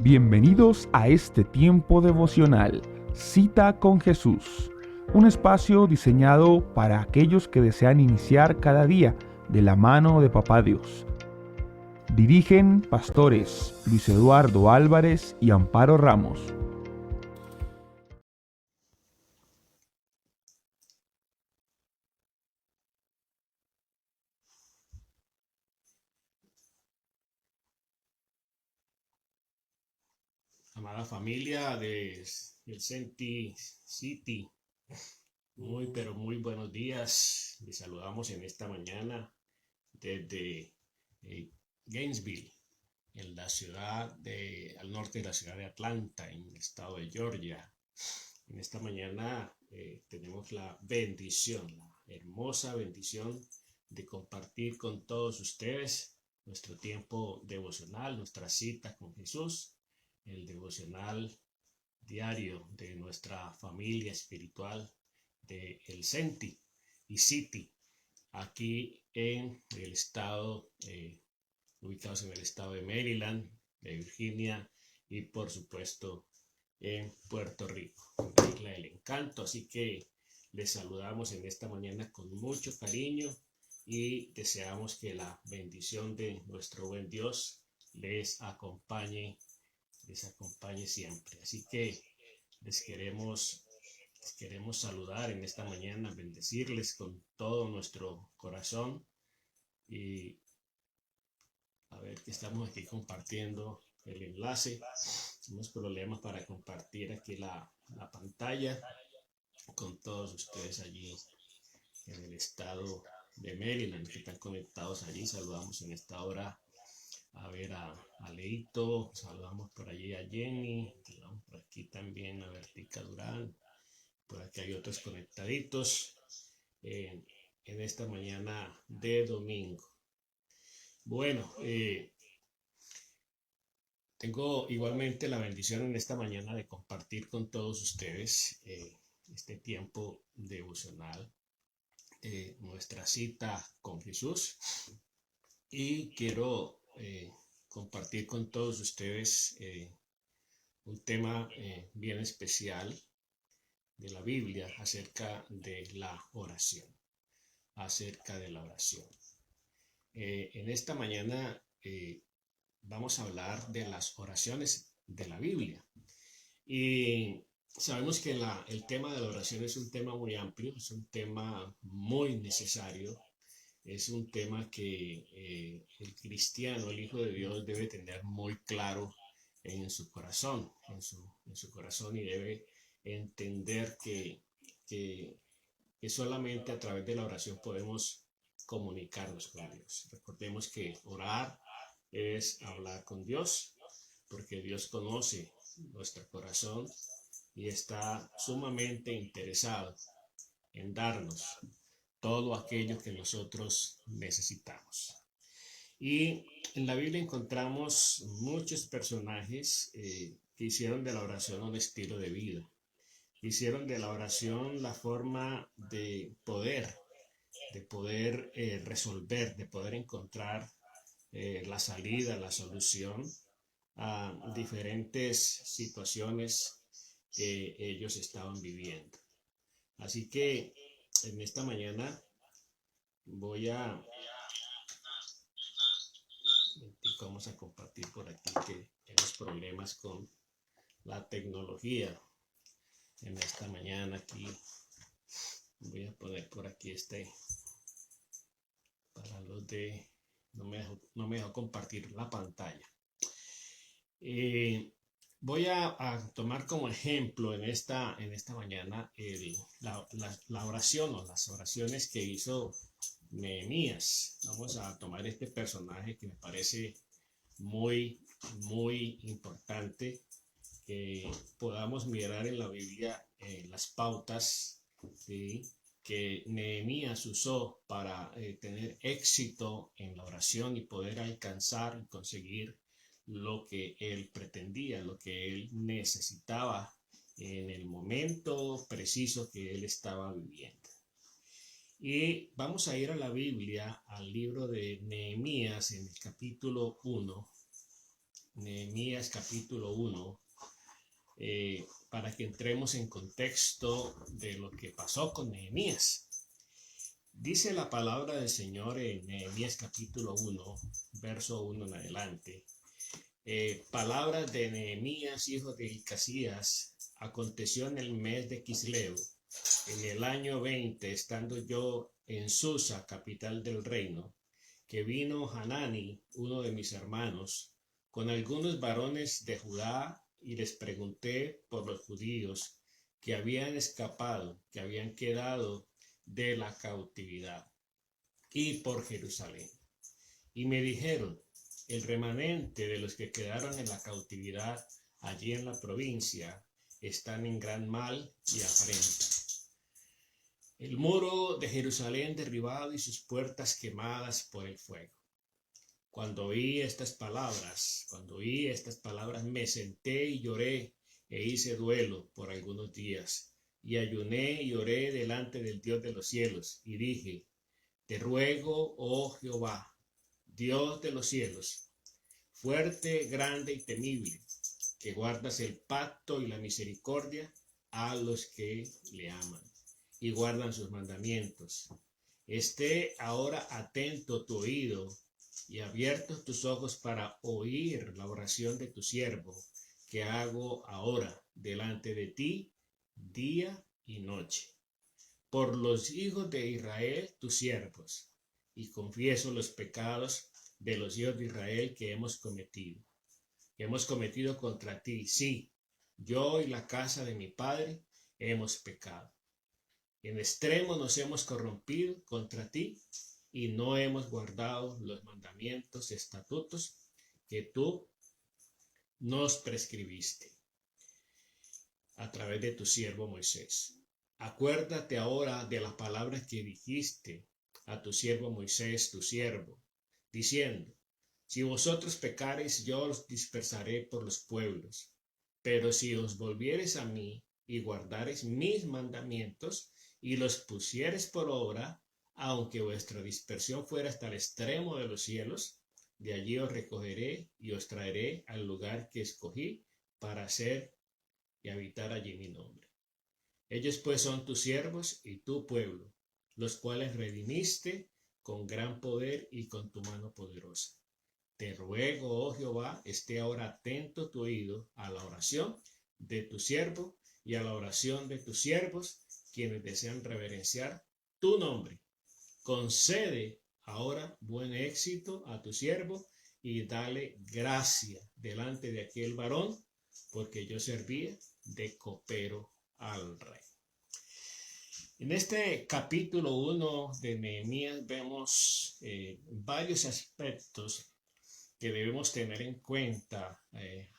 Bienvenidos a este tiempo devocional, Cita con Jesús, un espacio diseñado para aquellos que desean iniciar cada día de la mano de Papá Dios. Dirigen pastores Luis Eduardo Álvarez y Amparo Ramos. Amada familia del Senti City, muy pero muy buenos días. Les saludamos en esta mañana desde Gainesville, en la al norte de la ciudad de Atlanta, en el estado de Georgia. En esta mañana tenemos la bendición, la hermosa bendición de compartir con todos ustedes nuestro tiempo devocional, nuestra cita con Jesús, el devocional diario de nuestra familia espiritual de El Senti y City, aquí en el estado, ubicados en el estado de Maryland, de Virginia y por supuesto en Puerto Rico, en la isla del Encanto. Así que les saludamos en esta mañana con mucho cariño y deseamos que la bendición de nuestro buen Dios les acompañe siempre. Así que les queremos saludar en esta mañana, bendecirles con todo nuestro corazón y a ver que estamos aquí compartiendo el enlace. Tenemos problemas para compartir aquí la pantalla con todos ustedes allí en el estado de Maryland que están conectados allí. Saludamos en esta hora a ver a Leito, saludamos por allí a Jenny, saludamos por aquí también a Vertica Durán, por aquí hay otros conectaditos en esta mañana de domingo. Bueno, tengo igualmente la bendición en esta mañana de compartir con todos ustedes este tiempo devocional, nuestra cita con Jesús, y quiero compartir con todos ustedes un tema bien especial de la Biblia acerca de la oración, en esta mañana vamos a hablar de las oraciones de la Biblia. Y sabemos que el tema de la oración es un tema muy amplio, es un tema muy necesario, es un tema que el cristiano, el Hijo de Dios, debe tener muy claro en su corazón, en su corazón, y debe entender que, que solamente a través de la oración podemos comunicarnos con Dios. Recordemos que orar es hablar con Dios, porque Dios conoce nuestro corazón y está sumamente interesado en darnos todo aquello que nosotros necesitamos. Y en la Biblia encontramos muchos personajes que hicieron de la oración un estilo de vida, hicieron de la oración la forma de poder resolver, de poder encontrar la salida, la solución a diferentes situaciones que ellos estaban viviendo. Así que en esta mañana voy a vamos a compartir por aquí que tenemos problemas con la tecnología. En esta mañana aquí voy a poner por aquí para los de no me dejó compartir la pantalla. Voy a tomar como ejemplo en esta mañana la oración o las oraciones que hizo Nehemías. Vamos a tomar este personaje que me parece muy, muy importante que podamos mirar en la Biblia las pautas, ¿sí?, que Nehemías usó para tener éxito en la oración y poder alcanzar y conseguir lo que él pretendía, lo que él necesitaba en el momento preciso que él estaba viviendo. Y vamos a ir a la Biblia, al libro de Nehemías, en el capítulo 1, Nehemías capítulo 1, para que entremos en contexto de lo que pasó con Nehemías. Dice la palabra del Señor en Nehemías capítulo 1, verso 1 en adelante. Palabras de Nehemías, hijo de Hilcías. Aconteció en el mes de Quisleu, en el año 20, estando yo en Susa, capital del reino, que vino Hanani, uno de mis hermanos, con algunos varones de Judá, y les pregunté por los judíos que habían escapado, que habían quedado de la cautividad, y por Jerusalén. Y me dijeron: el remanente de los que quedaron en la cautividad allí en la provincia están en gran mal y afrenta. El muro de Jerusalén derribado y sus puertas quemadas por el fuego. Cuando oí estas palabras, me senté y lloré e hice duelo por algunos días, y ayuné y oré delante del Dios de los cielos, y dije: te ruego, oh Jehová, Dios de los cielos, fuerte, grande y temible, que guardas el pacto y la misericordia a los que le aman y guardan sus mandamientos. Esté ahora atento tu oído y abiertos tus ojos para oír la oración de tu siervo, que hago ahora delante de ti día y noche, por los hijos de Israel, tus siervos, y confieso los pecados de los hijos de Israel que hemos cometido contra ti. Sí, yo y la casa de mi padre hemos pecado. En extremo nos hemos corrompido contra ti y no hemos guardado los mandamientos y estatutos que tú nos prescribiste a través de tu siervo Moisés. Acuérdate ahora de las palabras que dijiste a tu siervo Moisés, tu siervo, diciendo: si vosotros pecareis, yo os dispersaré por los pueblos. Pero si os volviereis a mí y guardareis mis mandamientos y los pusiereis por obra, aunque vuestra dispersión fuera hasta el extremo de los cielos, de allí os recogeré y os traeré al lugar que escogí para hacer y habitar allí mi nombre. Ellos pues son tus siervos y tu pueblo, los cuales redimiste con gran poder y con tu mano poderosa. Te ruego, oh Jehová, esté ahora atento tu oído a la oración de tu siervo y a la oración de tus siervos, quienes desean reverenciar tu nombre. Concede ahora buen éxito a tu siervo y dale gracia delante de aquel varón, porque yo servía de copero al rey. En este capítulo 1 de Nehemías vemos varios aspectos que debemos tener en cuenta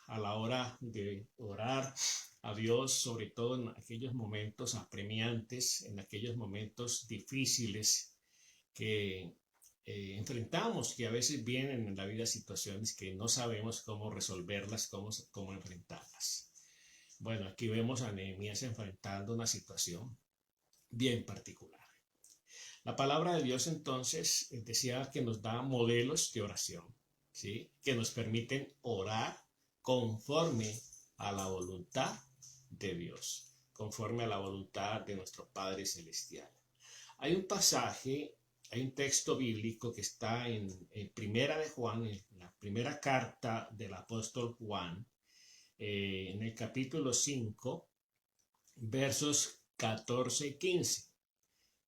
a la hora de orar a Dios, sobre todo en aquellos momentos apremiantes, en aquellos momentos difíciles que enfrentamos, que a veces vienen en la vida situaciones que no sabemos cómo resolverlas, cómo enfrentarlas. Bueno, aquí vemos a Nehemías enfrentando una situación bien particular. La palabra de Dios entonces decía que nos da modelos de oración, ¿sí?, que nos permiten orar conforme a la voluntad de Dios, conforme a la voluntad de nuestro Padre Celestial. Hay un pasaje, hay un texto bíblico que está en Primera de Juan, en la primera carta del apóstol Juan, en el capítulo 5, versos 14 y 15.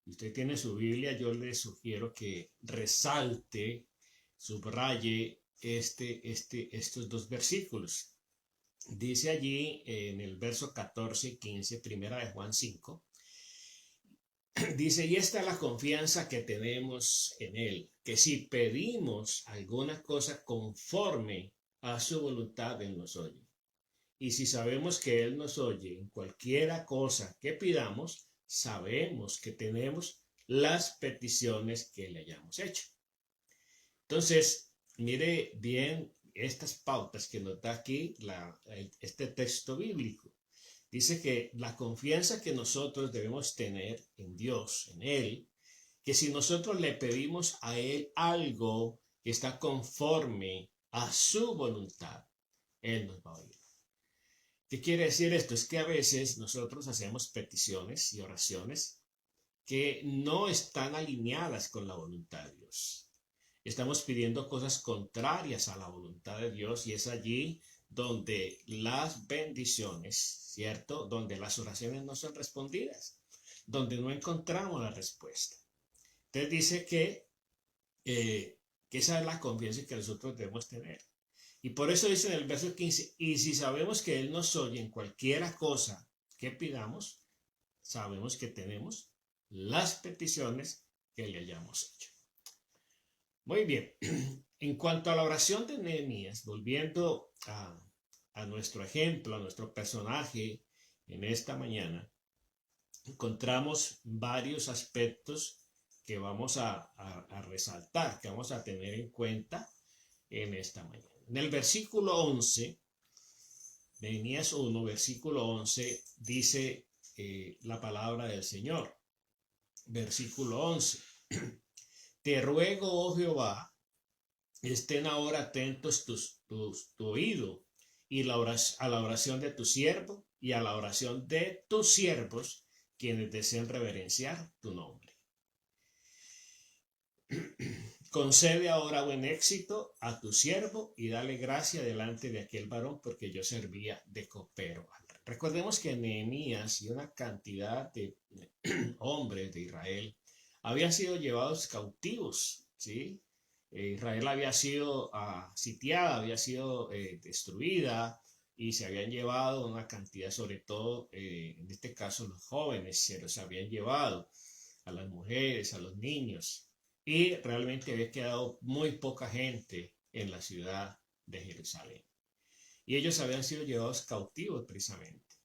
Si usted tiene su Biblia, yo le sugiero que resalte, subraye estos dos versículos. Dice allí en el verso 14 y 15, Primera de Juan 5, dice: y esta es la confianza que tenemos en Él, que si pedimos alguna cosa conforme a su voluntad, Él nos oye. Y si sabemos que Él nos oye en cualquiera cosa que pidamos, sabemos que tenemos las peticiones que le hayamos hecho. Entonces, mire bien estas pautas que nos da aquí este texto bíblico. Dice que la confianza que nosotros debemos tener en Dios, en Él, que si nosotros le pedimos a Él algo que está conforme a su voluntad, Él nos va a oír. ¿Qué quiere decir esto? Es que a veces nosotros hacemos peticiones y oraciones que no están alineadas con la voluntad de Dios. Estamos pidiendo cosas contrarias a la voluntad de Dios y es allí donde las bendiciones, ¿cierto? Donde las oraciones no son respondidas, donde no encontramos la respuesta. Entonces dice que esa es la confianza que nosotros debemos tener. Y por eso dice en el verso 15, y si sabemos que Él nos oye en cualquiera cosa que pidamos, sabemos que tenemos las peticiones que le hayamos hecho. Muy bien, en cuanto a la oración de Nehemías, volviendo a nuestro ejemplo, a nuestro personaje en esta mañana, encontramos varios aspectos que vamos a resaltar, que vamos a tener en cuenta en esta mañana. En el versículo 11, Nehemías 1, versículo 11, dice la palabra del Señor. Versículo 11. Te ruego, oh Jehová, estén ahora atentos tu oído y a la oración de tu siervo y a la oración de tus siervos, quienes deseen reverenciar tu nombre. Concede ahora buen éxito a tu siervo y dale gracia delante de aquel varón, porque yo servía de copero. Recordemos que Nehemías y una cantidad de hombres de Israel habían sido llevados cautivos, ¿sí? Israel había sido sitiada, había sido destruida y se habían llevado una cantidad, sobre todo en este caso los jóvenes, se los habían llevado a las mujeres, a los niños. Y realmente había quedado muy poca gente en la ciudad de Jerusalén. Y ellos habían sido llevados cautivos precisamente.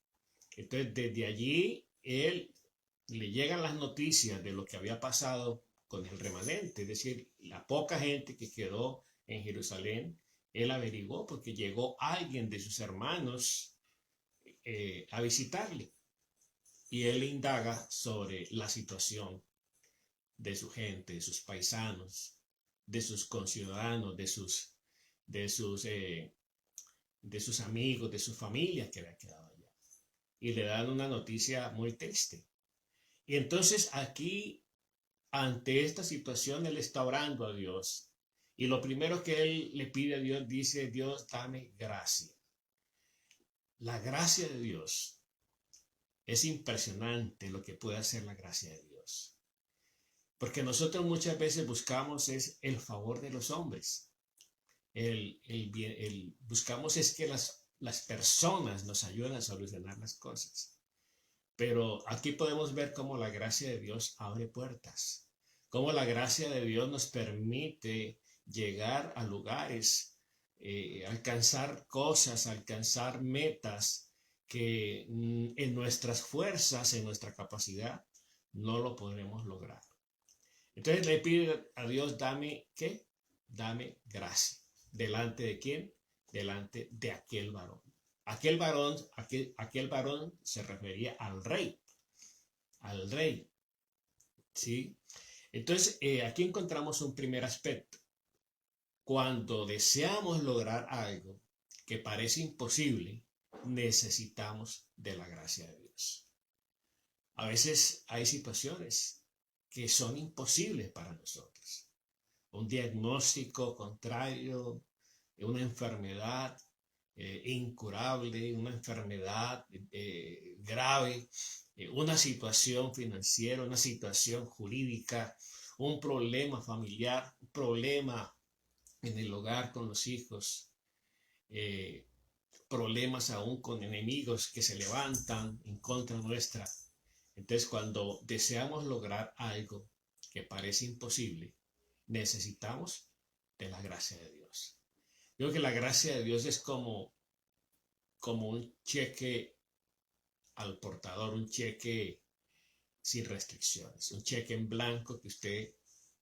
Entonces, desde allí, le llegan las noticias de lo que había pasado con el remanente, es decir, la poca gente que quedó en Jerusalén. Él averiguó porque llegó alguien de sus hermanos a visitarle. Y él indaga sobre la situación de su gente, de sus paisanos, de sus conciudadanos, de sus amigos, de su familia que había quedado allá. Y le dan una noticia muy triste. Y entonces aquí, ante esta situación, él está orando a Dios. Y lo primero que él le pide a Dios, dice: Dios, dame gracia. La gracia de Dios. Es impresionante lo que puede hacer la gracia de Dios. Porque nosotros muchas veces buscamos es el favor de los hombres. Buscamos es que las personas nos ayuden a solucionar las cosas. Pero aquí podemos ver cómo la gracia de Dios abre puertas. Cómo la gracia de Dios nos permite llegar a lugares, alcanzar cosas, alcanzar metas que en nuestras fuerzas, en nuestra capacidad, no lo podremos lograr. Entonces le pide a Dios: dame, ¿qué? Dame gracia. ¿Delante de quién? Delante de aquel varón. Aquel varón se refería al rey. Al rey. ¿Sí? Entonces, aquí encontramos un primer aspecto. Cuando deseamos lograr algo que parece imposible, necesitamos de la gracia de Dios. A veces hay situaciones que son imposibles para nosotros. Un diagnóstico contrario, una enfermedad incurable, una enfermedad grave, una situación financiera, una situación jurídica, un problema familiar, un problema en el hogar con los hijos, problemas aún con enemigos que se levantan en contra nuestra. Entonces, cuando deseamos lograr algo que parece imposible, necesitamos de la gracia de Dios. Yo creo que la gracia de Dios es como un cheque al portador, un cheque sin restricciones, un cheque en blanco que usted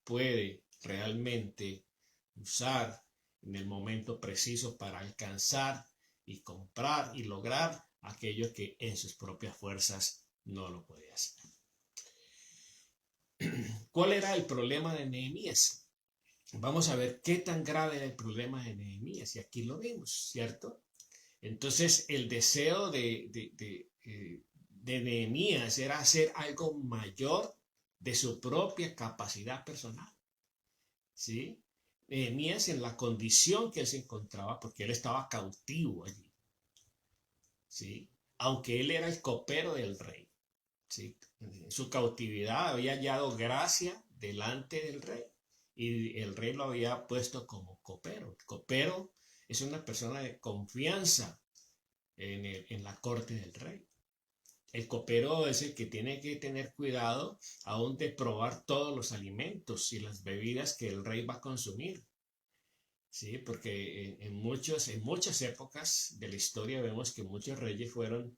puede realmente usar en el momento preciso para alcanzar y comprar y lograr aquello que en sus propias fuerzas no lo puede hacer. ¿Cuál era el problema de Nehemías? Vamos a ver qué tan grave era el problema de Nehemías, y aquí lo vemos, ¿cierto? Entonces, el deseo de Nehemías era hacer algo mayor de su propia capacidad personal, ¿sí? Nehemías, en la condición que él se encontraba, porque él estaba cautivo allí, ¿sí? Aunque él era el copero del rey, ¿sí? En su cautividad había hallado gracia delante del rey y el rey lo había puesto como copero. El copero es una persona de confianza en la corte del rey. El copero es el que tiene que tener cuidado aún de probar todos los alimentos y las bebidas que el rey va a consumir. Sí, porque en muchas épocas de la historia vemos que muchos reyes fueron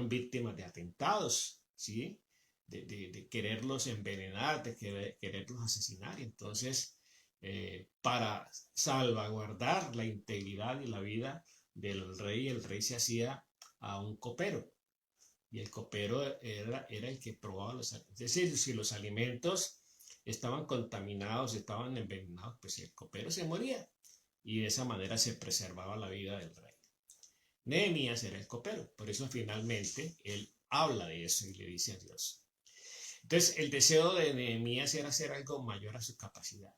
víctimas de atentados, ¿sí? De quererlos envenenar, quererlos asesinar. Entonces, para salvaguardar la integridad y la vida del rey, el rey se hacía a un copero. Y el copero era el que probaba los alimentos. Es decir, si los alimentos estaban contaminados, estaban envenenados, pues el copero se moría. Y de esa manera se preservaba la vida del rey. Nehemías era el copero, por eso finalmente él habla de eso y le dice a Dios. Entonces, el deseo de Nehemías era hacer algo mayor a su capacidad.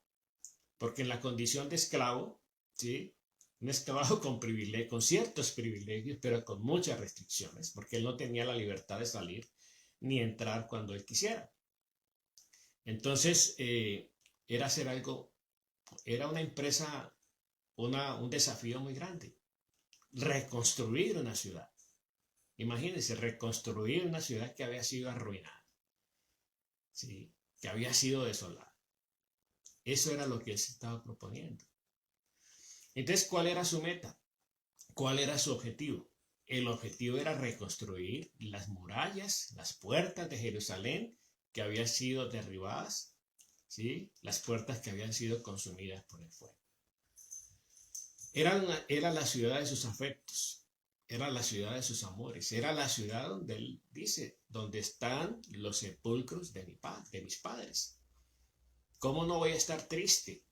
Porque en la condición de esclavo, ¿sí? Un esclavo con ciertos privilegios, pero con muchas restricciones, porque él no tenía la libertad de salir ni entrar cuando él quisiera. Entonces, era hacer algo, era una empresa, un desafío muy grande. Reconstruir una ciudad. Imagínense, reconstruir una ciudad que había sido arruinada, ¿sí? Que había sido desolada. Eso era lo que él se estaba proponiendo. Entonces, ¿cuál era su meta? ¿Cuál era su objetivo? El objetivo era reconstruir las murallas, las puertas de Jerusalén que habían sido derribadas, ¿sí? Las puertas que habían sido consumidas por el fuego. Era la ciudad de sus afectos, era la ciudad de sus amores, era la ciudad donde él dice, donde están los sepulcros de mis padres. ¿Cómo no voy a estar triste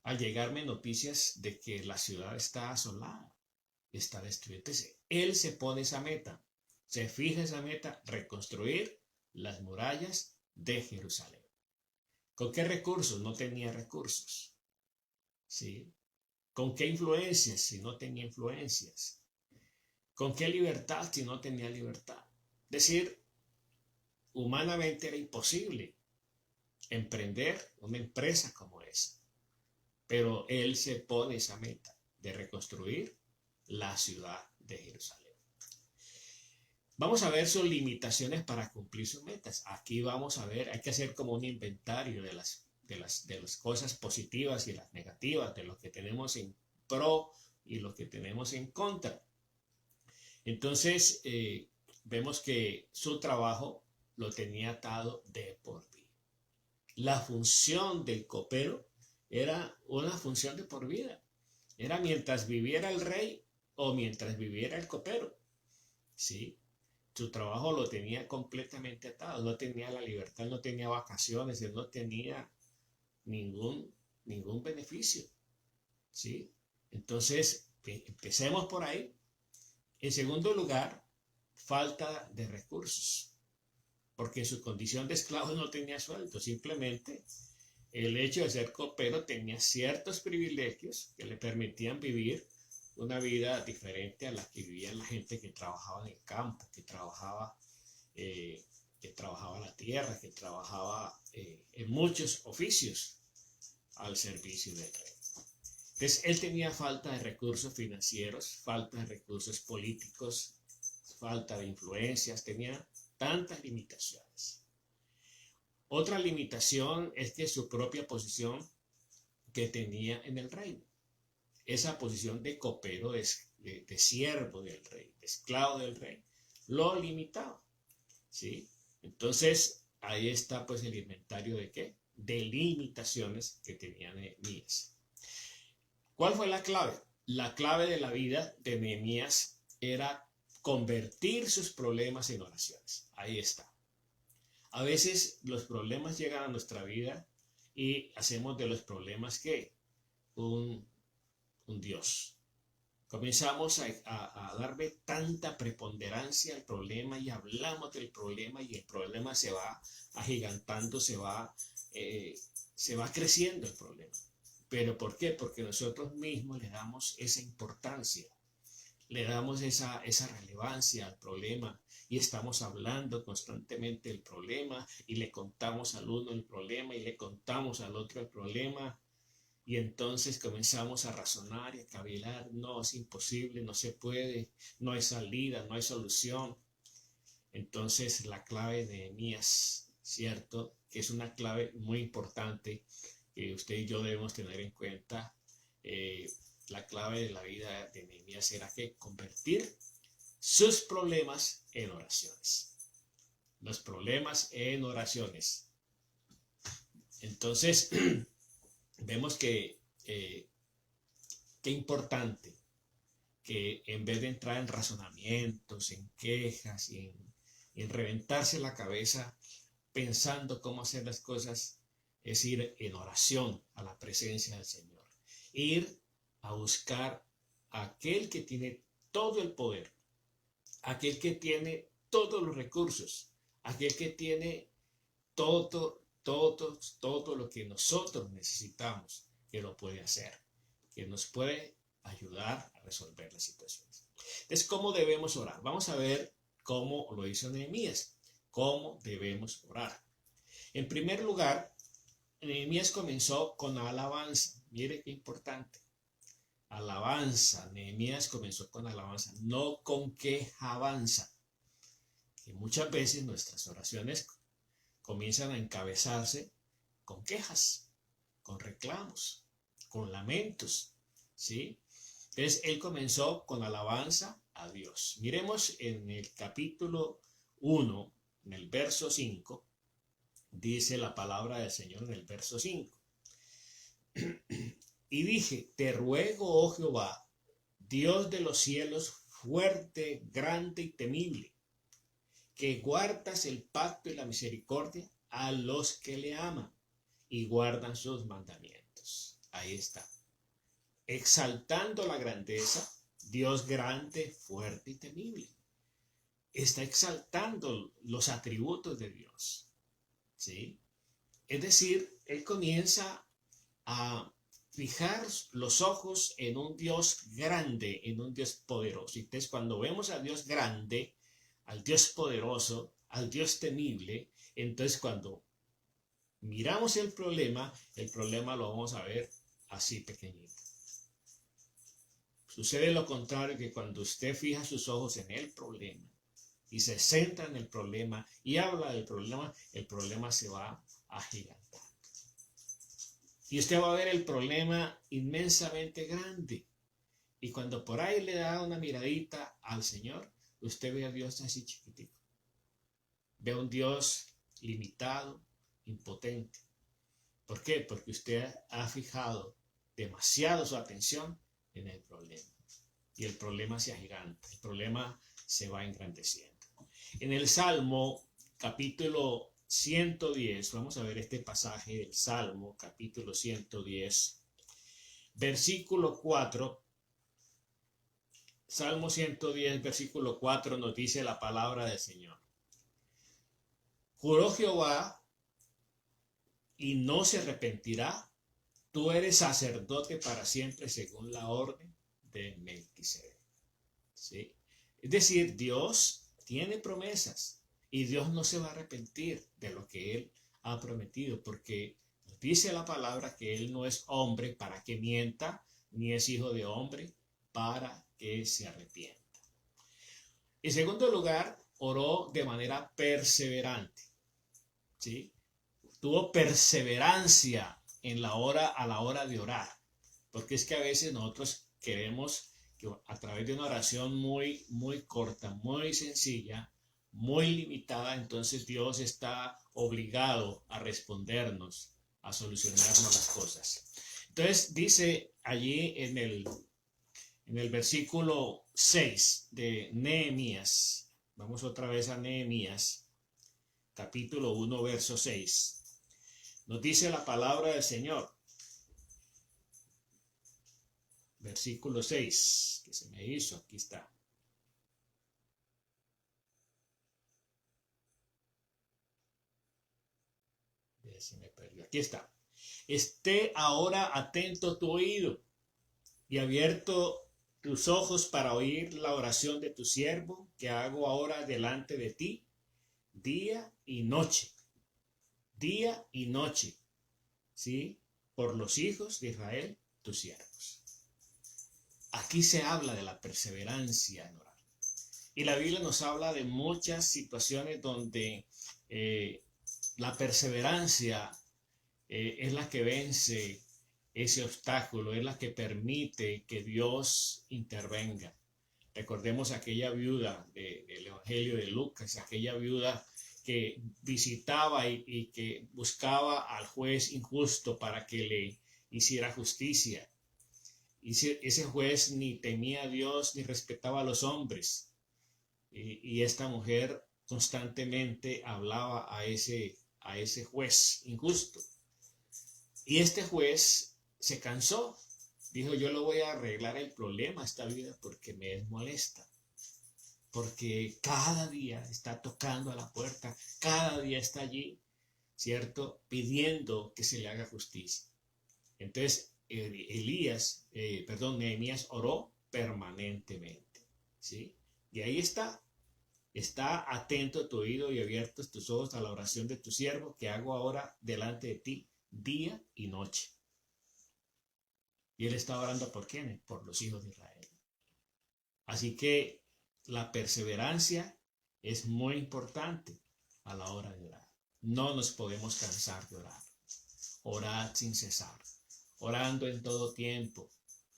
al llegarme noticias de que la ciudad está asolada, está destruida? Entonces, él se pone esa meta, se fija esa meta, reconstruir las murallas de Jerusalén. ¿Con qué recursos? No tenía recursos, ¿sí? ¿Con qué influencias? Si no tenía influencias. ¿Con qué libertad? Si no tenía libertad. Es decir, humanamente era imposible emprender una empresa como esa. Pero él se pone esa meta de reconstruir la ciudad de Jerusalén. Vamos a ver sus limitaciones para cumplir sus metas. Aquí vamos a ver, hay que hacer como un inventario de las cosas positivas y las negativas, de lo que tenemos en pro y lo que tenemos en contra. Entonces, vemos que su trabajo lo tenía atado de por vida. La función del copero era una función de por vida. Era mientras viviera el rey o mientras viviera el copero. ¿Sí? Su trabajo lo tenía completamente atado. No tenía la libertad, no tenía vacaciones, él no tenía ningún beneficio. ¿Sí? Entonces, empecemos por ahí. En segundo lugar, falta de recursos, porque en su condición de esclavo no tenía sueldo, simplemente el hecho de ser copero tenía ciertos privilegios que le permitían vivir una vida diferente a la que vivía la gente que trabajaba en el campo, que trabajaba la tierra, que trabajaba en muchos oficios al servicio del rey. Entonces, él tenía falta de recursos financieros, falta de recursos políticos, falta de influencias, tenía tantas limitaciones. Otra limitación es que su propia posición que tenía en el reino, esa posición de copero, de siervo del rey, de esclavo del rey, lo limitaba, ¿sí? Entonces, ahí está pues el inventario de ¿qué? De limitaciones que tenía Nehemías. ¿Cuál fue la clave? La clave de la vida de Nehemías era convertir sus problemas en oraciones. Ahí está. A veces los problemas llegan a nuestra vida y hacemos de los problemas ¿qué? Un Dios. Comenzamos a darle tanta preponderancia al problema y hablamos del problema y el problema se va agigantando, se va creciendo el problema. ¿Pero por qué? Porque nosotros mismos le damos esa importancia, le damos esa relevancia al problema y estamos hablando constantemente del problema y le contamos al uno el problema y le contamos al otro el problema. Y entonces comenzamos a razonar y a cavilar, no, es imposible, no se puede, no hay salida, no hay solución. Entonces la clave de Nehemías, ¿cierto? Que es una clave muy importante que usted y yo debemos tener en cuenta. La clave de la vida de Nehemías era que convertir sus problemas en oraciones. Los problemas en oraciones. Entonces, vemos que qué importante que en vez de entrar en razonamientos, en quejas y en reventarse la cabeza pensando cómo hacer las cosas, es ir en oración a la presencia del Señor. Ir a buscar a aquel que tiene todo el poder, aquel que tiene todos los recursos, aquel que tiene todo lo que nosotros necesitamos, que lo puede hacer, que nos puede ayudar a resolver las situaciones. Entonces, ¿cómo debemos orar? Vamos a ver cómo lo hizo Nehemías, cómo debemos orar. En primer lugar, Nehemías comenzó con alabanza. Mire qué importante. Alabanza. Nehemías comenzó con alabanza, no con quejabanza. Que muchas veces nuestras oraciones comienzan a encabezarse con quejas, con reclamos, con lamentos, ¿sí? Entonces, él comenzó con alabanza a Dios. Miremos en el capítulo 1, en el verso 5, dice la palabra del Señor en el verso 5. Y dije, te ruego, oh Jehová, Dios de los cielos, fuerte, grande y temible, que guardas el pacto y la misericordia a los que le aman y guardan sus mandamientos. Ahí está. Exaltando la grandeza, Dios grande, fuerte y temible. Está exaltando los atributos de Dios. ¿Sí? Es decir, él comienza a fijar los ojos en un Dios grande, en un Dios poderoso. Entonces, cuando vemos a Dios grande, al Dios poderoso, al Dios temible, entonces cuando miramos el problema lo vamos a ver así pequeñito. Sucede lo contrario, que cuando usted fija sus ojos en el problema y se centra en el problema y habla del problema, el problema se va agigantando. Y usted va a ver el problema inmensamente grande. Y cuando por ahí le da una miradita al Señor, usted ve a Dios así chiquitico. Ve a un Dios limitado, impotente. ¿Por qué? Porque usted ha fijado demasiado su atención en el problema. Y el problema se agiganta, el problema se va engrandeciendo. En el Salmo capítulo 110, vamos a ver este pasaje del Salmo capítulo 110, versículo 4. Salmo 110, versículo 4 nos dice la palabra del Señor. Juró Jehová y no se arrepentirá. Tú eres sacerdote para siempre según la orden de Melquisedec. ¿Sí? Es decir, Dios tiene promesas y Dios no se va a arrepentir de lo que Él ha prometido, porque nos dice la palabra que Él no es hombre para que mienta, ni es hijo de hombre para que se arrepienta. En segundo lugar, oró de manera perseverante. ¿Sí? Tuvo perseverancia a la hora de orar, porque es que a veces nosotros queremos que a través de una oración muy corta, muy sencilla, muy limitada, entonces Dios está obligado a respondernos, a solucionarnos las cosas. Entonces dice allí en el versículo 6 de Nehemías, vamos otra vez a Nehemías, capítulo 1, verso 6. Nos dice la palabra del Señor. versículo 6, que se me hizo, aquí está. Se me perdió, aquí está. Esté ahora atento tu oído y abierto tus ojos para oír la oración de tu siervo que hago ahora delante de ti, día y noche, ¿sí? Por los hijos de Israel, tus siervos. Aquí se habla de la perseverancia en orar. Y la Biblia nos habla de muchas situaciones donde la perseverancia es la que vence ese obstáculo, es la que permite que Dios intervenga. Recordemos aquella viuda del Evangelio de Lucas, aquella viuda que visitaba y que buscaba al juez injusto para que le hiciera justicia. Y ese juez ni temía a Dios ni respetaba a los hombres. Y esta mujer constantemente hablaba a ese juez injusto. Y este juez se cansó. Dijo, yo le voy a arreglar el problema a esta vida porque me es molesta. Porque cada día está tocando a la puerta, cada día está allí, ¿cierto? Pidiendo que se le haga justicia. Entonces, Nehemías oró permanentemente, ¿sí? Y ahí está atento tu oído y abiertos tus ojos a la oración de tu siervo que hago ahora delante de ti, día y noche. Y él está orando ¿por quiénes? Por los hijos de Israel. Así que la perseverancia es muy importante a la hora de orar. No nos podemos cansar de orar. Orad sin cesar, orando en todo tiempo,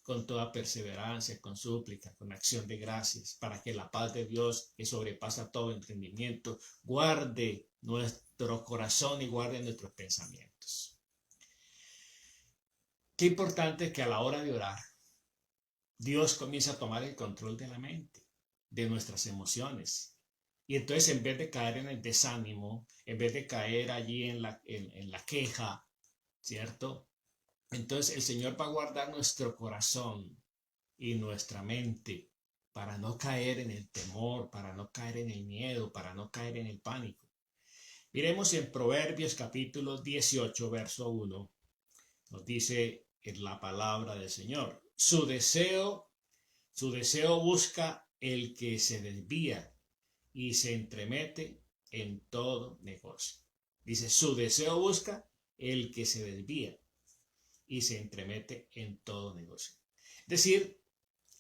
con toda perseverancia, con súplica, con acción de gracias, para que la paz de Dios, que sobrepasa todo entendimiento, guarde nuestro corazón y guarde nuestros pensamientos. Qué importante que a la hora de orar, Dios comienza a tomar el control de la mente, de nuestras emociones. Y entonces en vez de caer en el desánimo, en vez de caer allí en la queja, ¿cierto? Entonces el Señor va a guardar nuestro corazón y nuestra mente para no caer en el temor, para no caer en el miedo, para no caer en el pánico. Miremos en Proverbios capítulo 18, verso 1. Nos dice en la palabra del Señor, su deseo busca el que se desvía y se entremete en todo negocio. Dice, su deseo busca el que se desvía y se entremete en todo negocio. Es decir,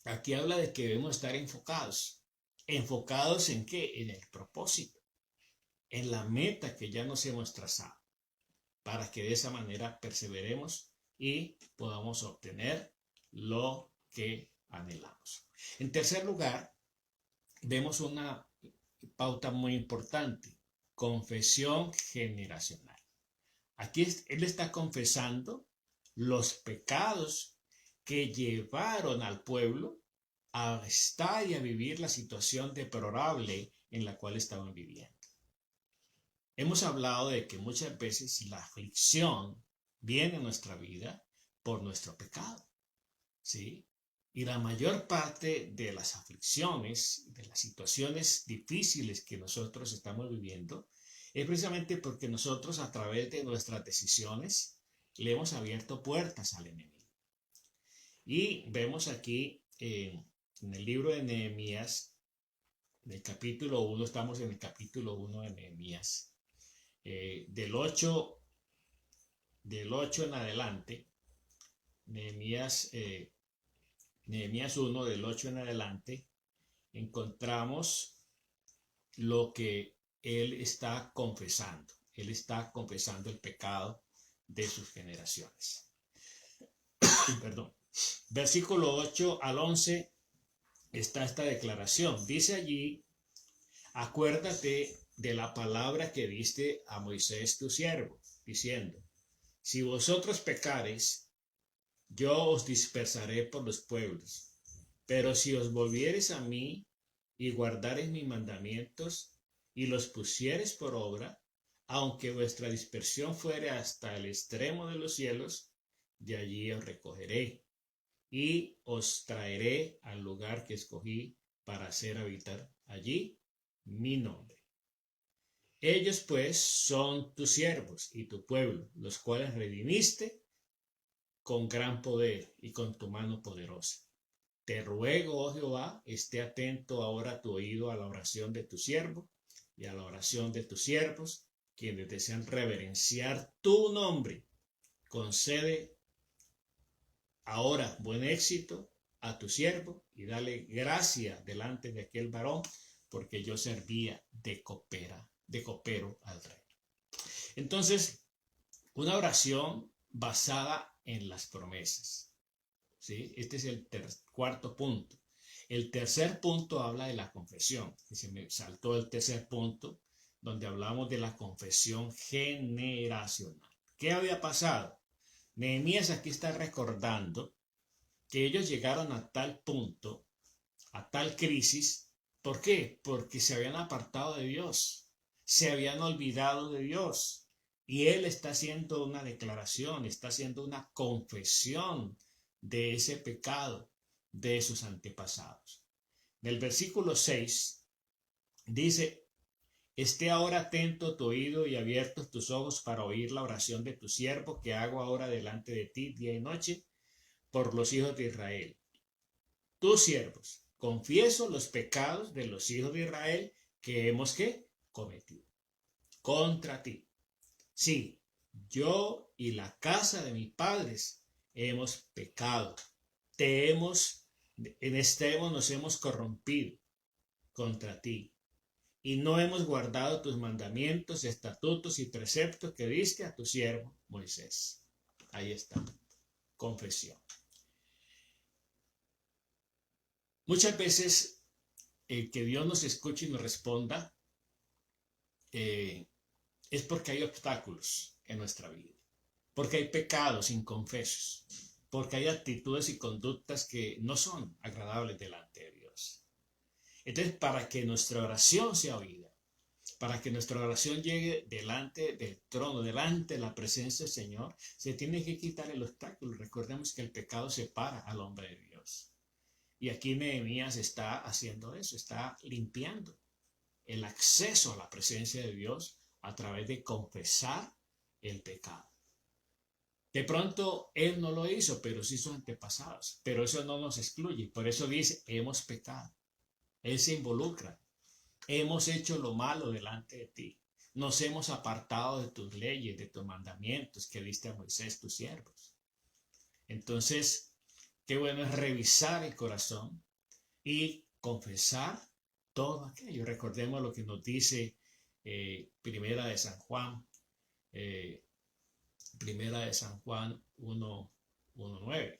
aquí habla de que debemos estar enfocados. ¿Enfocados en qué? En el propósito, en la meta que ya nos hemos trazado, para que de esa manera perseveremos y podamos obtener lo que anhelamos. En tercer lugar, vemos una pauta muy importante, confesión generacional. Aquí él está confesando los pecados que llevaron al pueblo a estar y a vivir la situación deplorable en la cual estaban viviendo. Hemos hablado de que muchas veces la aflicción viene a nuestra vida por nuestro pecado, ¿sí? Y la mayor parte de las aflicciones, de las situaciones difíciles que nosotros estamos viviendo, es precisamente porque nosotros a través de nuestras decisiones le hemos abierto puertas al enemigo. Y vemos aquí en el libro de Nehemías, del capítulo 1, estamos en el capítulo 1 de Nehemías, del 8 en adelante, Nehemías 1, del 8 en adelante, encontramos lo que él está confesando. Él está confesando el pecado de sus generaciones. Perdón. Versículo 8 al 11 está esta declaración. Dice allí, acuérdate de la palabra que diste a Moisés tu siervo, diciendo, si vosotros pecareis, yo os dispersaré por los pueblos, pero si os volviereis a mí y guardareis mis mandamientos y los pusiereis por obra, aunque vuestra dispersión fuere hasta el extremo de los cielos, de allí os recogeré. y os traeré al lugar que escogí para hacer habitar allí mi nombre. Ellos pues son tus siervos y tu pueblo, los cuales redimiste con gran poder y con tu mano poderosa. Te ruego, oh Jehová, esté atento ahora tu oído a la oración de tu siervo y a la oración de tus siervos, quienes desean reverenciar tu nombre. Concede ahora buen éxito a tu siervo y dale gracia delante de aquel varón, porque yo servía de copero al rey. Entonces, una oración basada en las promesas. ¿Sí? Este es el cuarto punto. El tercer punto habla de la confesión. Y se me saltó el tercer punto, donde hablamos de la confesión generacional. ¿Qué había pasado? Nehemías aquí está recordando que ellos llegaron a tal punto, a tal crisis. ¿Por qué? Porque se habían apartado de Dios, se habían olvidado de Dios. Y él está haciendo una declaración, está haciendo una confesión de ese pecado de sus antepasados. En el versículo 6 dice: esté ahora atento tu oído y abiertos tus ojos para oír la oración de tu siervo que hago ahora delante de ti día y noche por los hijos de Israel, tus siervos. Confieso los pecados de los hijos de Israel que hemos cometido contra ti. Sí, yo y la casa de mis padres hemos pecado. En extremo nos hemos corrompido contra ti y no hemos guardado tus mandamientos, estatutos y preceptos que diste a tu siervo Moisés. Ahí está, confesión. Muchas veces que Dios nos escuche y nos responda es porque hay obstáculos en nuestra vida, porque hay pecados inconfesos, porque hay actitudes y conductas que no son agradables delante de Dios. Entonces, para que nuestra oración sea oída, para que nuestra oración llegue delante del trono, delante de la presencia del Señor, se tiene que quitar el obstáculo. Recordemos que el pecado separa al hombre de Dios. Y aquí Nehemías está haciendo eso, está limpiando el acceso a la presencia de Dios a través de confesar el pecado. De pronto él no lo hizo, pero sí sus antepasados. Pero eso no nos excluye. Por eso dice, hemos pecado. Él se involucra. Hemos hecho lo malo delante de ti. Nos hemos apartado de tus leyes, de tus mandamientos que diste a Moisés, tus siervos. Entonces, qué bueno es revisar el corazón y confesar todo aquello. Recordemos lo que nos dice Primera de San Juan 1:9.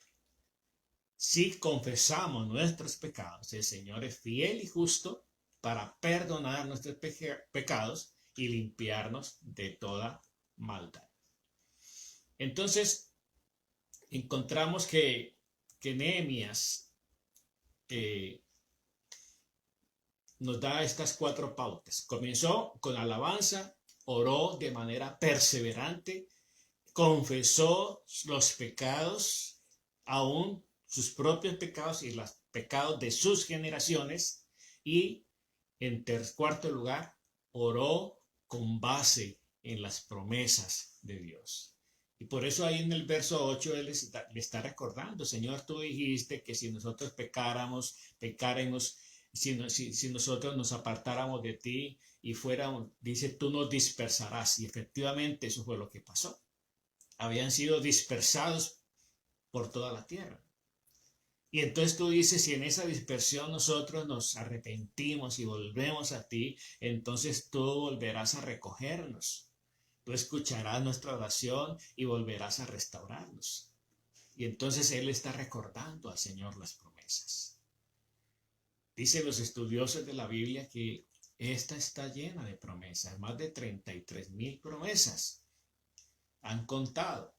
Si confesamos nuestros pecados, el Señor es fiel y justo para perdonar nuestros pecados y limpiarnos de toda maldad. Entonces, encontramos que Nehemías nos da estas 4 pautas. Comenzó con alabanza, oró de manera perseverante, confesó los pecados, aún sus propios pecados y los pecados de sus generaciones, y en cuarto lugar, oró con base en las promesas de Dios. Y por eso ahí en el verso 8 él le está recordando: Señor, tú dijiste que si nosotros pecáramos, si nosotros nos apartáramos de ti y fuéramos, dice, tú nos dispersarás. Y efectivamente eso fue lo que pasó. Habían sido dispersados por toda la tierra. Y entonces tú dices, si en esa dispersión nosotros nos arrepentimos y volvemos a ti, entonces tú volverás a recogernos. Tú escucharás nuestra oración y volverás a restaurarnos. Y entonces él está recordando al Señor las promesas. Dicen los estudiosos de la Biblia que esta está llena de promesas, más de 33,000 promesas. Han contado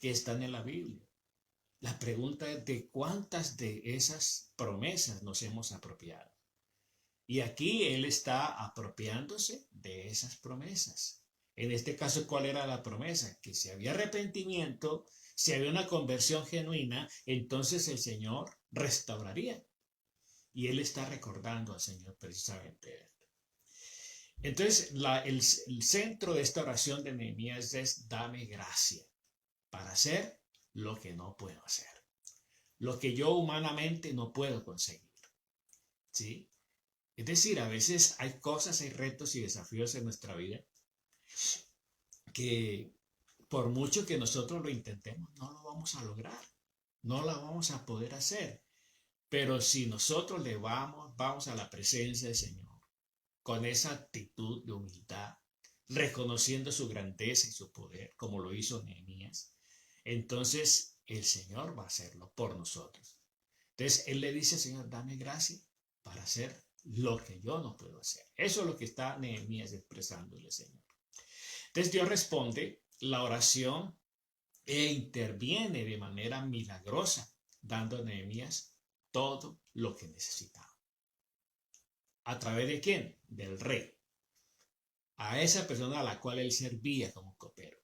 que están en la Biblia. La pregunta es de cuántas de esas promesas nos hemos apropiado. Y aquí él está apropiándose de esas promesas. En este caso, ¿cuál era la promesa? Que si había arrepentimiento, Si había una conversión genuina, entonces el Señor restauraría. Y él está recordando al Señor precisamente esto. Entonces, el centro de esta oración de Nehemías es: dame gracia para hacer lo que no puedo hacer, lo que yo humanamente no puedo conseguir. ¿Sí? Es decir, a veces hay cosas, hay retos y desafíos en nuestra vida que por mucho que nosotros lo intentemos, no lo vamos a lograr, no la vamos a poder hacer. Pero si nosotros le vamos a la presencia del Señor con esa actitud de humildad, reconociendo su grandeza y su poder, como lo hizo Nehemías, entonces el Señor va a hacerlo por nosotros. Entonces él le dice: Señor, dame gracia para hacer lo que yo no puedo hacer. Eso es lo que está Nehemías expresándole, Señor. Entonces Dios responde la oración e interviene de manera milagrosa, dando a Nehemías todo lo que necesitaba. ¿A través de quién? Del rey. A esa persona a la cual él servía como copero.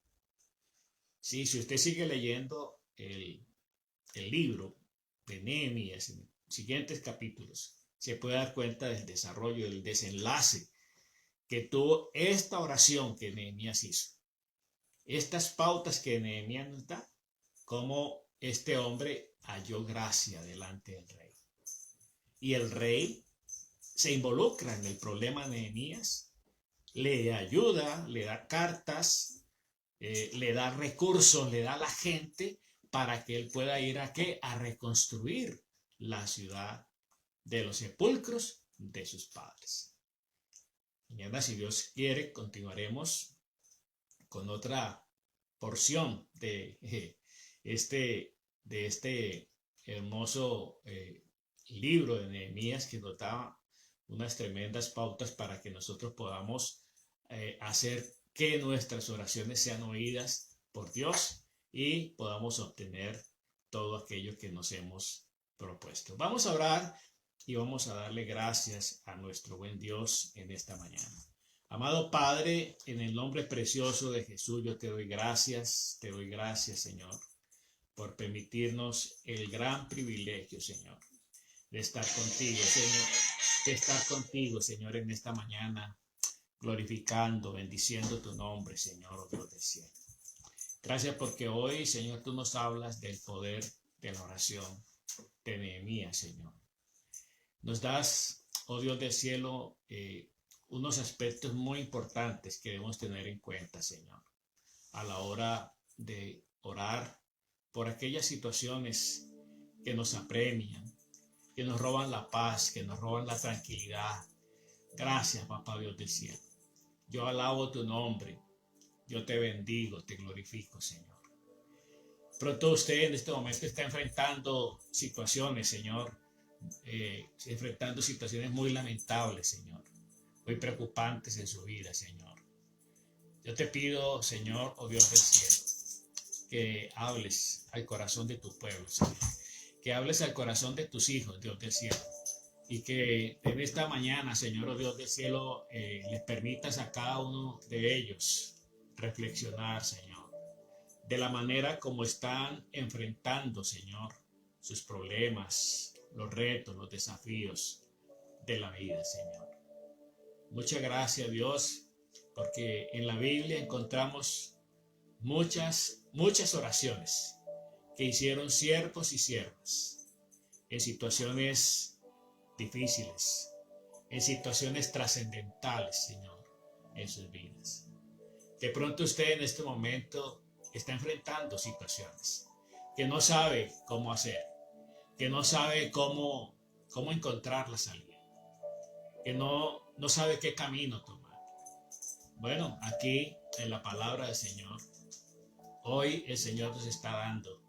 Sí, si usted sigue leyendo el libro de Nehemías en los siguientes capítulos, se puede dar cuenta del desarrollo, del desenlace que tuvo esta oración que Nehemías hizo. Estas pautas que Nehemías nos da, cómo este hombre halló gracia delante del rey. Y el rey se involucra en el problema de Nehemías, le ayuda, le da cartas, le da recursos, le da a la gente para que él pueda ir ¿a qué? A reconstruir la ciudad de los sepulcros de sus padres. Mañana, si Dios quiere, continuaremos con otra porción de este hermoso libro de Nehemías, que nos da unas tremendas pautas para que nosotros podamos hacer que nuestras oraciones sean oídas por Dios y podamos obtener todo aquello que nos hemos propuesto. Vamos a orar y vamos a darle gracias a nuestro buen Dios en esta mañana. Amado Padre, en el nombre precioso de Jesús, yo te doy gracias, Señor, por permitirnos el gran privilegio, Señor, de estar contigo, Señor, en esta mañana, glorificando, bendiciendo tu nombre, Señor, oh Dios del cielo. Gracias porque hoy, Señor, tú nos hablas del poder de la oración de Nehemías, Señor. Nos das, oh Dios del cielo, unos aspectos muy importantes que debemos tener en cuenta, Señor, a la hora de orar por aquellas situaciones que nos apremian, que nos roban la paz, que nos roban la tranquilidad. Gracias, Papá Dios del cielo. Yo alabo tu nombre, yo te bendigo, te glorifico, Señor. Pronto usted en este momento está enfrentando situaciones, Señor, enfrentando situaciones muy lamentables, Señor, muy preocupantes en su vida, Señor. Yo te pido, Señor, oh Dios del cielo, que hables al corazón de tu pueblo, Señor, que hables al corazón de tus hijos, Dios del cielo, y que en esta mañana, Señor, oh Dios del cielo, les permitas a cada uno de ellos reflexionar, Señor, de la manera como están enfrentando, Señor, sus problemas, los retos, los desafíos de la vida, Señor. Muchas gracias, Dios, porque en la Biblia encontramos muchas oraciones que hicieron siervos y siervas en situaciones difíciles, en situaciones trascendentales, Señor, en sus vidas. De pronto usted en este momento está enfrentando situaciones que no sabe cómo hacer, que no sabe cómo encontrar la salida, que no sabe qué camino tomar. Bueno, aquí en la palabra del Señor, hoy el Señor nos está dando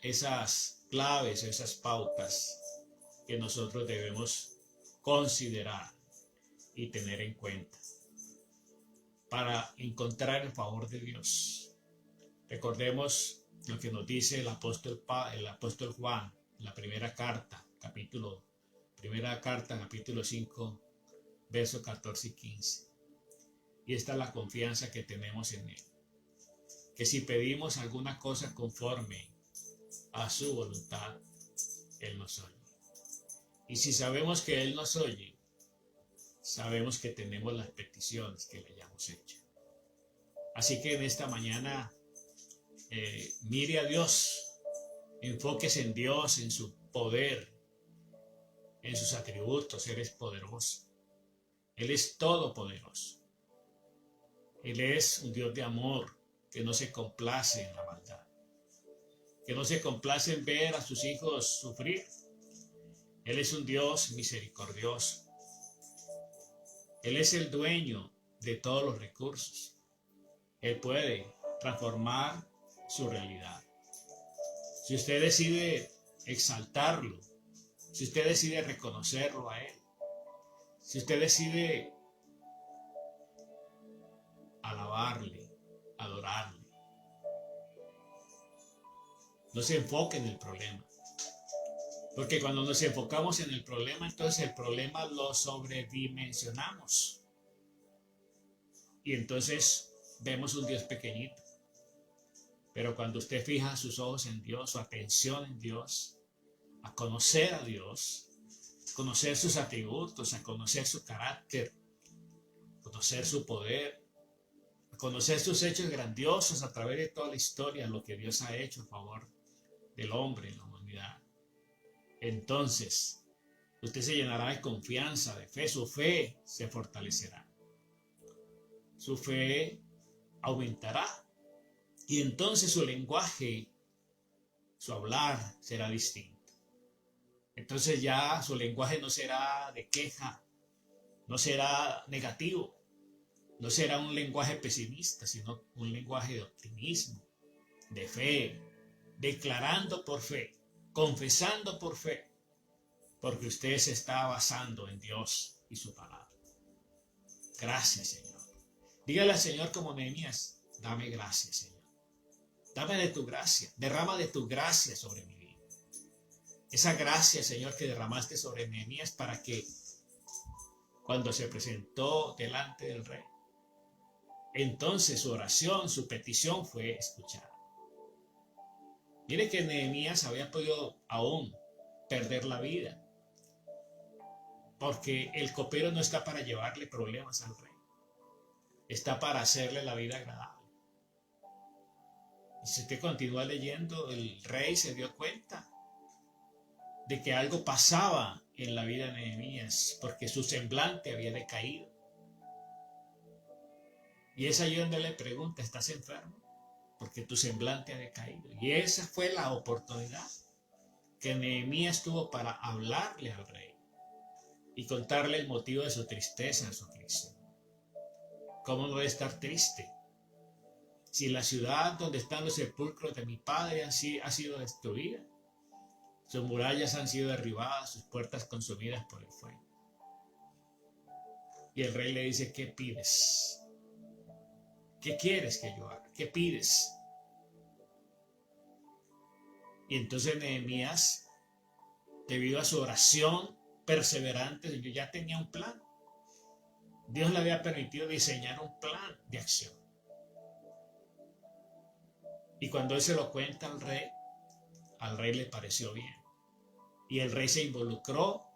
esas claves, esas pautas que nosotros debemos considerar y tener en cuenta para encontrar el favor de Dios. Recordemos lo que nos dice el apóstol Juan, en la primera carta, capítulo 5, versos 14 y 15. Y esta es la confianza que tenemos en él. que si pedimos alguna cosa conforme a su voluntad, Él nos oye. Y si sabemos que Él nos oye, sabemos que tenemos las peticiones que le hayamos hecho. Así que en esta mañana, mire a Dios, enfóquese en Dios, en su poder, en sus atributos. Él es poderoso. Él es todopoderoso. Él es un Dios de amor que no se complace en la maldad, que no se complace en ver a sus hijos sufrir. Él es un Dios misericordioso. Él es el dueño de todos los recursos. Él puede transformar su realidad. Si usted decide exaltarlo, si usted decide reconocerlo a Él, si usted decide alabarle, adorarle, no se enfoque en el problema. Porque cuando nos enfocamos en el problema, entonces el problema lo sobredimensionamos. Y entonces vemos un Dios pequeñito. Pero cuando usted fija sus ojos en Dios, su atención en Dios, a conocer a Dios, conocer sus atributos, a conocer su carácter, conocer su poder, a conocer sus hechos grandiosos a través de toda la historia, lo que Dios ha hecho a favor del hombre en la humanidad. Entonces, usted se llenará de confianza, de fe, su fe se fortalecerá. Su fe aumentará y entonces su lenguaje, su hablar será distinto. Entonces ya su lenguaje no será de queja, no será negativo, no será un lenguaje pesimista, sino un lenguaje de optimismo, de fe, declarando por fe, confesando por fe, porque usted se está basando en Dios y su palabra. Gracias, Señor. Dígale al Señor como Nehemías, dame gracias, Señor. Dame de tu gracia, derrama de tu gracia sobre mi vida. Esa gracia, Señor, que derramaste sobre Nehemías para que cuando se presentó delante del rey, entonces su oración, su petición fue escuchada. Mire que Nehemías había podido aún perder la vida, porque el copero no está para llevarle problemas al rey, está para hacerle la vida agradable. Y si usted continúa leyendo, el rey se dio cuenta de que algo pasaba en la vida de Nehemías, porque su semblante había decaído. Y es ahí donde le pregunta, ¿estás enfermo? Porque tu semblante ha decaído. Y esa fue la oportunidad que Nehemías tuvo para hablarle al rey y contarle el motivo de su tristeza, de su aflicción. ¿Cómo no debe estar triste? Si la ciudad donde están los sepulcros de mi padre ha sido destruida, sus murallas han sido derribadas, sus puertas consumidas por el fuego. Y el rey le dice, ¿qué pides? ¿Qué quieres que yo haga? ¿Qué pides? Y entonces Nehemías, debido a su oración perseverante, yo ya tenía un plan. Dios le había permitido diseñar un plan de acción. Y cuando él se lo cuenta al rey le pareció bien. Y el rey se involucró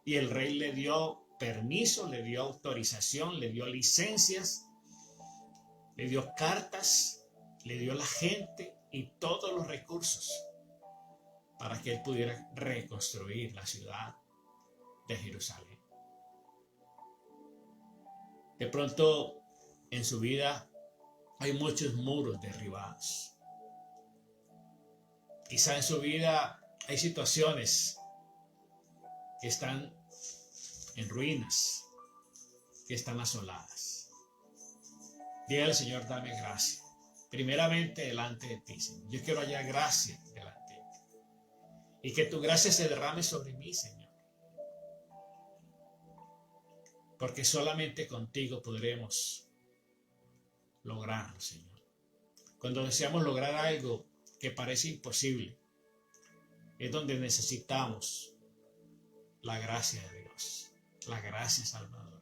y el rey le dio permiso, le dio autorización, le dio licencias, le dio cartas, le dio la gente y todos los recursos para que él pudiera reconstruir la ciudad de Jerusalén. De pronto en su vida hay muchos muros derribados. Quizá en su vida hay situaciones que están en ruinas, que están asoladas. Dígale al Señor, dame gracia. Primeramente delante de ti, Señor. Yo quiero hallar gracia delante de ti. Y que tu gracia se derrame sobre mí, Señor. Porque solamente contigo podremos lograrlo, Señor. Cuando deseamos lograr algo que parece imposible, es donde necesitamos la gracia de Dios, la gracia salvadora,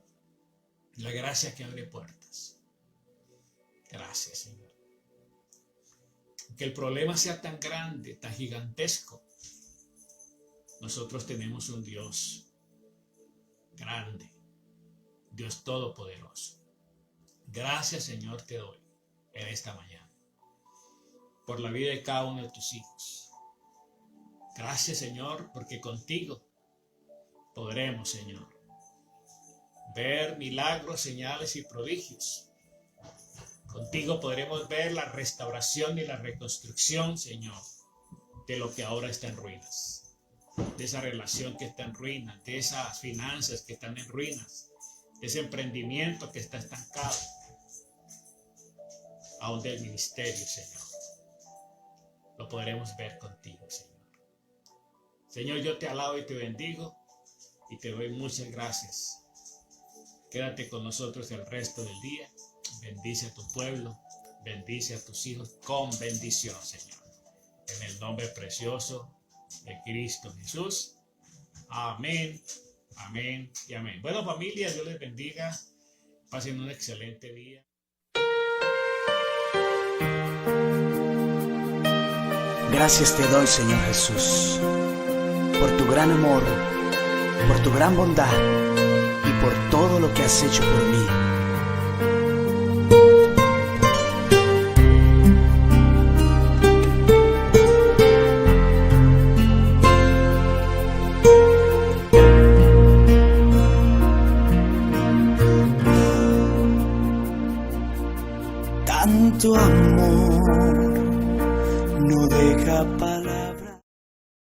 la gracia que abre puertas. Gracias, Señor. Que el problema sea tan grande, tan gigantesco, nosotros tenemos un Dios grande, Dios todopoderoso. Gracias, Señor, te doy en esta mañana por la vida de cada uno de tus hijos. Gracias, Señor, porque contigo podremos, Señor, ver milagros, señales y prodigios. Contigo podremos ver la restauración y la reconstrucción, Señor, de lo que ahora está en ruinas, de esa relación que está en ruinas, de esas finanzas que están en ruinas, de ese emprendimiento que está estancado, aún del ministerio, Señor. Lo podremos ver contigo, Señor. Señor, yo te alabo y te bendigo y te doy muchas gracias. Quédate con nosotros el resto del día. Bendice a tu pueblo, bendice a tus hijos con bendición, Señor. En el nombre precioso de Cristo Jesús. Amén, amén y amén. Bueno, familia, Dios les bendiga. Pasen un excelente día. Gracias te doy, Señor Jesús, por tu gran amor, por tu gran bondad y por todo lo que has hecho por mí. Tanto amor no deja pasar.